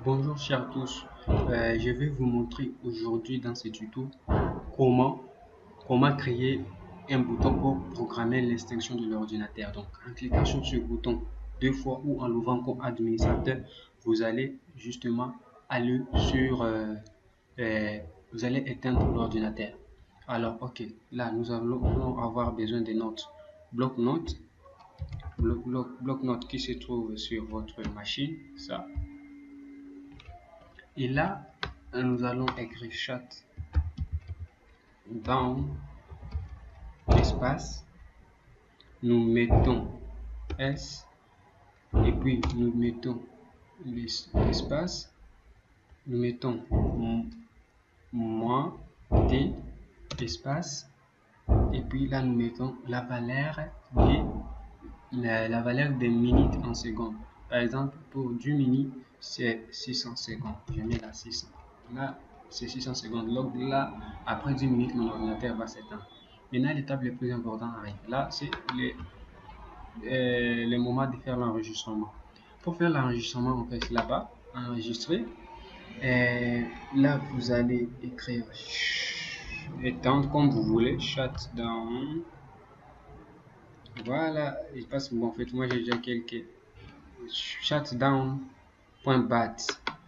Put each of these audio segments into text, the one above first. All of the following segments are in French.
Bonjour chers tous. Je vais vous montrer aujourd'hui dans ce tuto comment, comment créer un bouton pour programmer l'extinction de l'ordinateur. Donc en cliquant sur ce bouton deux fois ou en l'ouvrant comme administrateur, vous allez justement aller sur vous allez éteindre l'ordinateur. Alors ok, là nous allons avoir besoin de notes. Bloc-notes, bloc-notes qui se trouve sur votre machine, ça. Et là, nous allons écrire chat dans l'espace. Nous mettons S et puis nous mettons l'espace. Nous mettons moins T espace et puis là nous mettons la valeur des minutes en secondes. Par exemple, pour 10 minutes, c'est 600 secondes. Je mets là 600. Là, c'est 600 secondes. Donc là, après 10 minutes, mon ordinateur va s'éteindre. Maintenant, l'étape le plus importante arrive. Là, c'est le moment de faire l'enregistrement. Pour faire l'enregistrement, on fait là-bas, enregistrer. Et là, vous allez écrire étendre comme vous voulez, shutdown. Voilà, je pense que bon, en fait, moi j'ai déjà quelques shutdown.bat.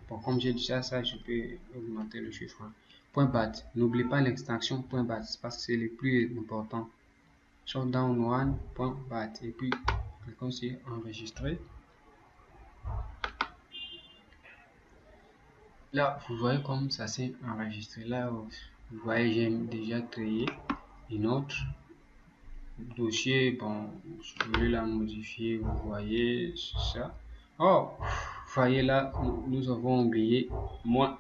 Bon, comme j'ai déjà ça, je peux augmenter le chiffre. .bat. N'oubliez pas l'extension .bat parce que c'est le plus important. Shutdown1.bat. Et puis, cliquons sur enregistrer. Là, vous voyez comme ça s'est enregistré. Là, vous voyez, j'ai déjà créé une autre dossier. Bon, je vais la modifier. Vous voyez ça. Oh, vous voyez là, nous avons oublié moins.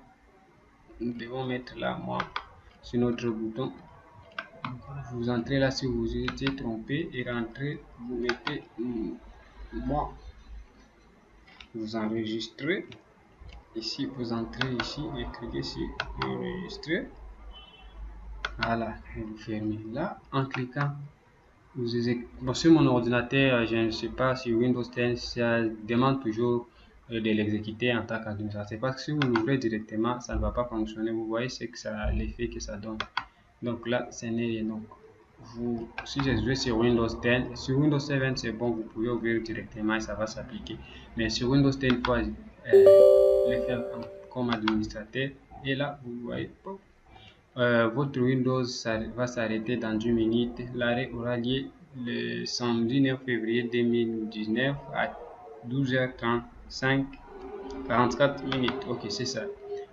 Nous devons mettre là moins sur notre bouton. Vous entrez là si vous étiez trompé et rentrez, vous mettez moins. Vous enregistrez. Ici, vous entrez ici et cliquez sur enregistrer. Voilà, et vous fermez là en cliquant. Bon, sur mon ordinateur, je ne sais pas si Windows 10, ça demande toujours de l'exécuter en tant qu'administrateur. Parce que si vous l'ouvrez directement, ça ne va pas fonctionner. Vous voyez, c'est que ça, l'effet que ça donne. Donc là, ce n'est rien. Donc, si j'ai joué sur Windows 10, sur Windows 7, c'est bon, vous pouvez ouvrir directement et ça va s'appliquer. Mais sur Windows 10, il faut le faire comme administrateur. Et là, vous voyez, votre Windows va s'arrêter dans 10 minutes. L'arrêt aura lieu le samedi 9 février 2019 à 12h35, 44 minutes. Ok, c'est ça.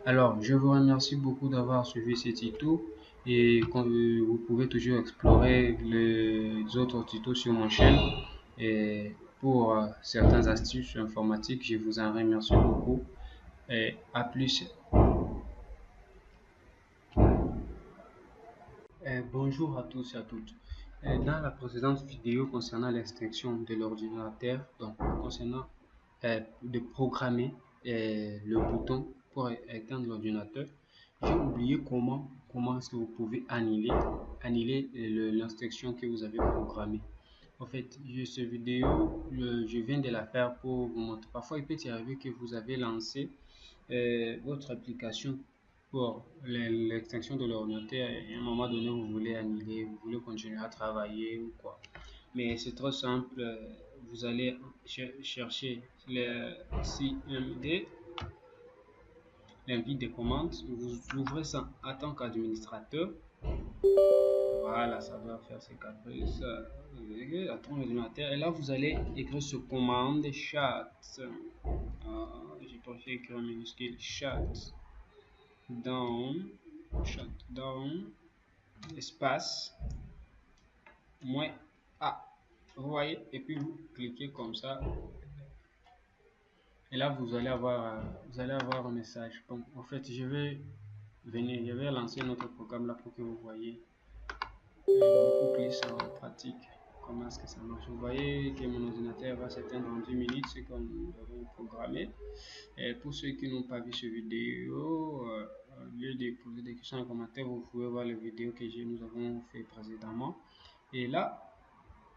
Alors, je vous remercie beaucoup d'avoir suivi ce tuto et vous pouvez toujours explorer les autres tutos sur mon chaîne. Et pour certaines astuces informatiques, je vous en remercie beaucoup et à plus. Bonjour à tous et à toutes. Dans la précédente vidéo concernant l'extinction de l'ordinateur, donc concernant de programmer le bouton pour éteindre l'ordinateur, j'ai oublié comment est-ce que vous pouvez annuler l'instruction que vous avez programmée. En fait, cette vidéo, je viens de la faire pour vous montrer. Parfois, il peut y arriver que vous avez lancé votre application pour l'extinction de l'ordinateur et à un moment donné, vous voulez annuler, vous voulez continuer à travailler ou quoi. Mais c'est trop simple. Vous allez chercher le CMD, l'invite des commandes. Vous ouvrez ça en tant qu'administrateur. Voilà, ça doit faire ses caprices. Attends l'ordinateur. Et là, vous allez écrire ce commande chat. J'ai pas fait écrire en minuscule chat down, shutdown, espace, moins A. Vous voyez, et puis vous cliquez comme ça. Et là, vous allez avoir un message. Bon, en fait, je vais lancer notre programme là pour que vous voyez beaucoup plus en pratique comment est-ce que ça marche. Vous voyez que mon ordinateur va s'éteindre en 10 minutes, c'est comme nous avons programmé. Et pour ceux qui n'ont pas vu cette vidéo, au lieu de poser des questions en commentaire, vous pouvez voir les vidéos que nous avons fait précédemment. Et là,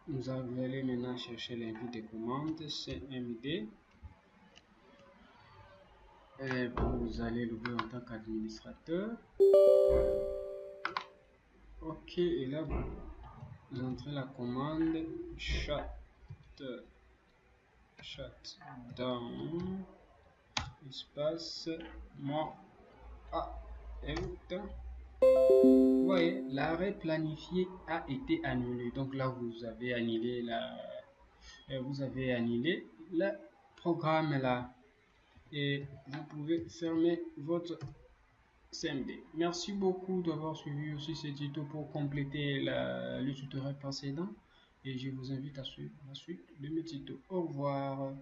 vous allez maintenant chercher l'invite des commandes, CMD. Vous allez l'ouvrir en tant qu'administrateur. Ok, et là, vous entrez la commande shutdown espace moi vous voyez, l'arrêt planifié a été annulé. Donc là, vous avez annulé le programme là. Et vous pouvez fermer votre CMD. Merci beaucoup d'avoir suivi aussi ce tuto pour compléter le tutoriel précédent. Et je vous invite à suivre la suite de mes tutos. Au revoir.